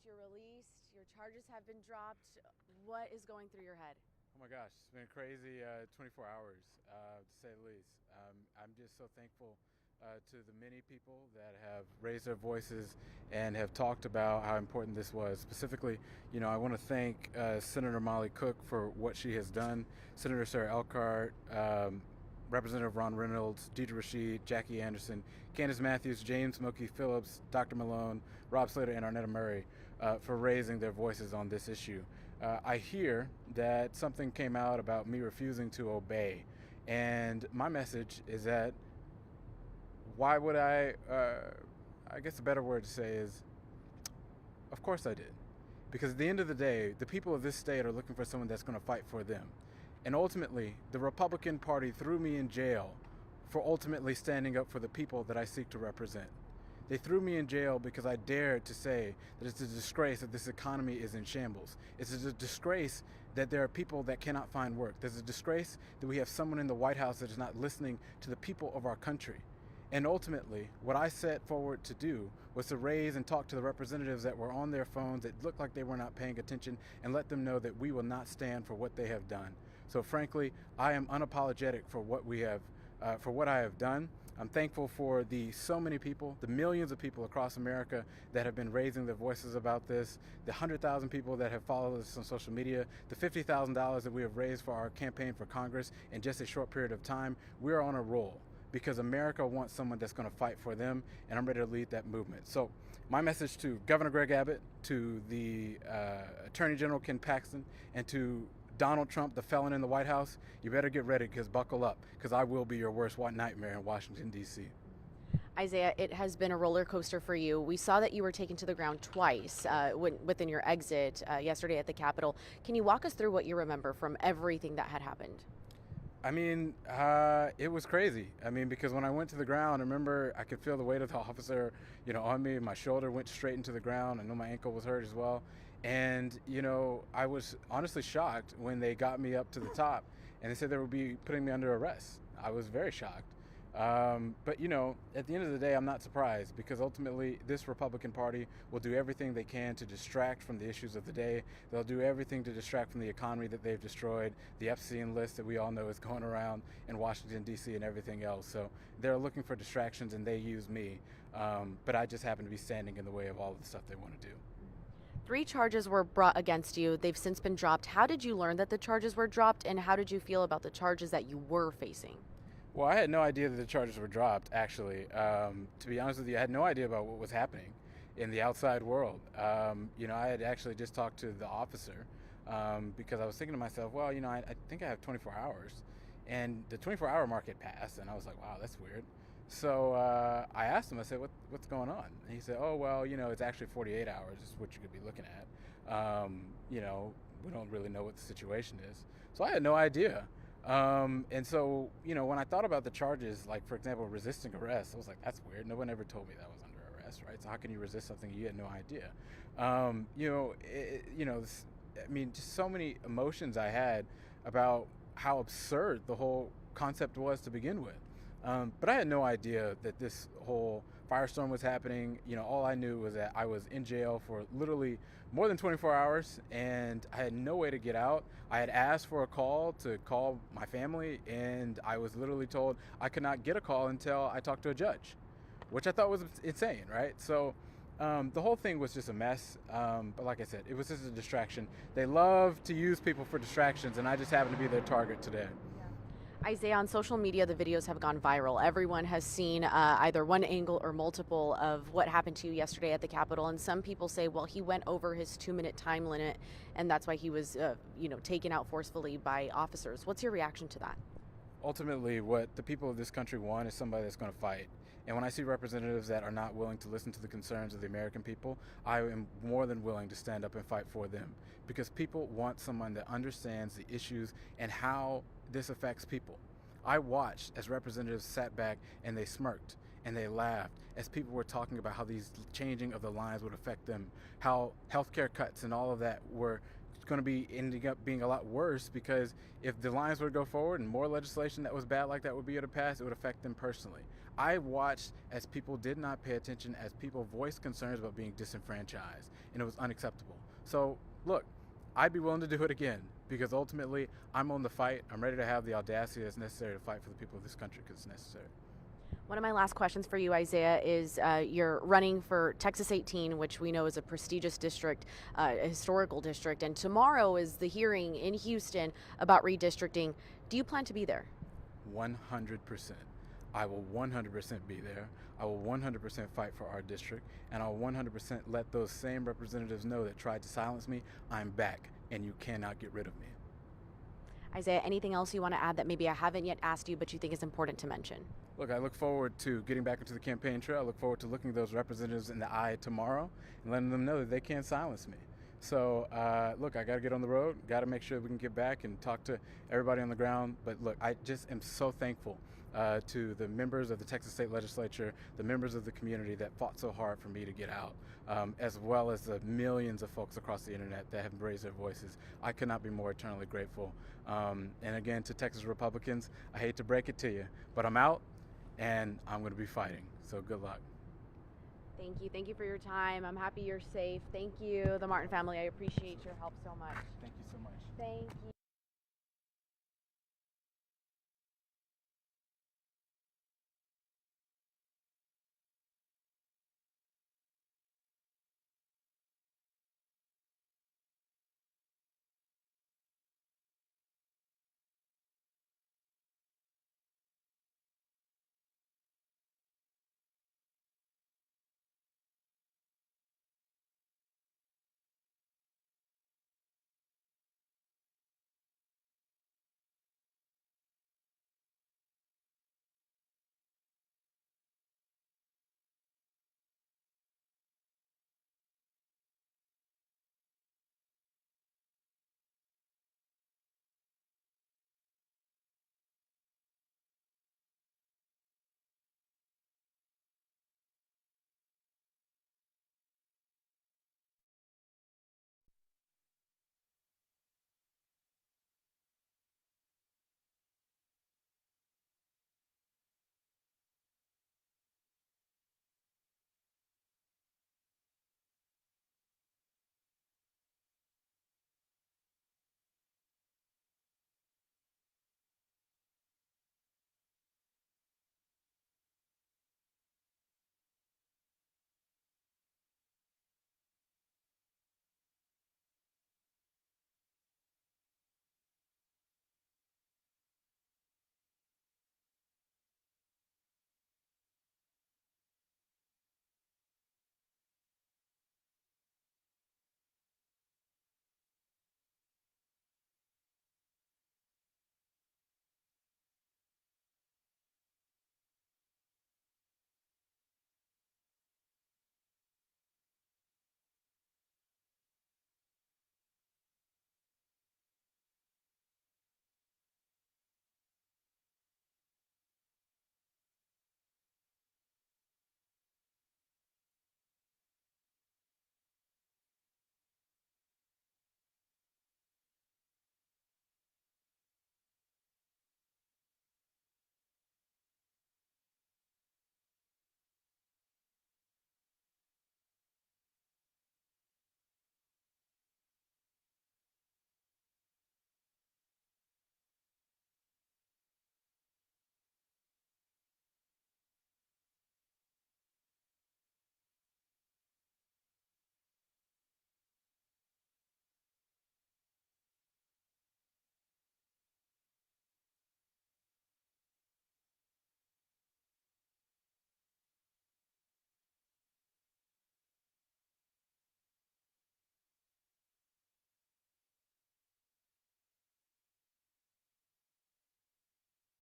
you're released, your charges have been dropped. What is going through your head? Oh my gosh, it's been a crazy 24 hours, to say the least. I'm just so thankful to the many people that have raised their voices and have talked about how important this was. Specifically, I want to thank Senator Molly Cook for what she has done, Senator Sarah Elkhart, Representative Ron Reynolds, Deidre Rashid, Jackie Anderson, Candace Matthews, James Smokey Phillips, Dr. Malone, Rob Slater, and Arnetta Murray for raising their voices on this issue. I hear that something came out about me refusing to obey, and my message is that why would I guess a better word to say is, of course I did. Because at the end of the day, the people of this state are looking for someone that's going to fight for them. And ultimately, the Republican Party threw me in jail for ultimately standing up for the people that I seek to represent. They threw me in jail because I dared to say that it's a disgrace that this economy is in shambles. It's a disgrace that there are people that cannot find work. There's a disgrace that we have someone in the White House that is not listening to the people of our country. And ultimately, what I set forward to do was to raise and talk to the representatives that were on their phones that looked like they were not paying attention and let them know that we will not stand for what they have done. So frankly, I am unapologetic for for what I have done. I'm thankful for the so many people, the millions of people across America that have been raising their voices about this, the 100,000 people that have followed us on social media, the $50,000 that we have raised for our campaign for Congress in just a short period of time. We are on a roll, because America wants someone that's going to fight for them, and I'm ready to lead that movement. So my message to Governor Greg Abbott, to the Attorney General Ken Paxton, and to Donald Trump, the felon in the White House, you better get ready, because buckle up, because I will be your worst nightmare in Washington, D.C. Isaiah, it has been a roller coaster for you. We saw that you were taken to the ground twice within your exit yesterday at the Capitol. Can you walk us through what you remember from everything that had happened? I mean, it was crazy. I mean, because when I went to the ground, I remember I could feel the weight of the officer, on me. My shoulder went straight into the ground. I know my ankle was hurt as well. And, I was honestly shocked when they got me up to the top and they said they would be putting me under arrest. I was very shocked. But, at the end of the day, I'm not surprised, because ultimately this Republican Party will do everything they can to distract from the issues of the day. They'll do everything to distract from the economy that they've destroyed, the Epstein list that we all know is going around in Washington, D.C. and everything else. So they're looking for distractions and they use me. But I just happen to be standing in the way of all of the stuff they want to do. 3 charges were brought against you. They've since been dropped. How did you learn that the charges were dropped, and how did you feel about the charges that you were facing? Well, I had no idea that the charges were dropped, actually. To be honest with you, I had no idea about what was happening in the outside world. I had actually just talked to the officer because I was thinking to myself, well, I think I have 24 hours. And the 24-hour mark had passed, and I was like, wow, that's weird. So I asked him, I said, what's going on? And he said, oh, well, it's actually 48 hours is what you could be looking at. We don't really know what the situation is. So I had no idea. And so, when I thought about the charges, like, for example, resisting arrest, I was like, that's weird. No one ever told me that I was under arrest, right? So how can you resist something you had no idea? Just so many emotions I had about how absurd the whole concept was to begin with. But I had no idea that this whole firestorm was happening. All I knew was that I was in jail for literally more than 24 hours, and I had no way to get out. I had asked for a call to call my family, and I was literally told I could not get a call until I talked to a judge, which I thought was insane, right? So the whole thing was just a mess. But like I said, it was just a distraction. They love to use people for distractions, and I just happened to be their target today. Isaiah, on social media, the videos have gone viral. Everyone has seen either one angle or multiple of what happened to you yesterday at the Capitol. And some people say, well, he went over his 2-minute time limit, and that's why he was, taken out forcefully by officers. What's your reaction to that? Ultimately, what the people of this country want is somebody that's going to fight. And when I see representatives that are not willing to listen to the concerns of the American people, I am more than willing to stand up and fight for them, because people want someone that understands the issues and how this affects people. I watched as representatives sat back and they smirked and they laughed as people were talking about how these changing of the lines would affect them, how healthcare cuts and all of that were going to be ending up being a lot worse, because if the Lions were to go forward and more legislation that was bad like that would be able to pass, it would affect them personally. I watched as people did not pay attention, as people voiced concerns about being disenfranchised, and it was unacceptable. So, look, I'd be willing to do it again, because ultimately I'm on the fight. I'm ready to have the audacity that's necessary to fight for the people of this country, because it's necessary. One of my last questions for you, Isaiah, is you're running for Texas 18, which we know is a prestigious district, a historical district, and tomorrow is the hearing in Houston about redistricting. Do you plan to be there? 100%. I will 100% be there. I will 100% fight for our district, and I'll 100% let those same representatives know that tried to silence me, I'm back, and you cannot get rid of me. Isaiah, anything else you want to add that maybe I haven't yet asked you but you think is important to mention? Look, I look forward to getting back into the campaign trail. I look forward to looking those representatives in the eye tomorrow and letting them know that they can't silence me. So, look, I got to get on the road, got to make sure we can get back and talk to everybody on the ground. But look, I just am so thankful to the members of the Texas State Legislature, the members of the community that fought so hard for me to get out, as well as the millions of folks across the internet that have raised their voices. I could not be more eternally grateful. And again, to Texas Republicans, I hate to break it to you, but I'm out and I'm going to be fighting. So good luck. Thank you. Thank you for your time. I'm happy you're safe. Thank you, the Martin family. I appreciate your help so much. Thank you so much. Thank you.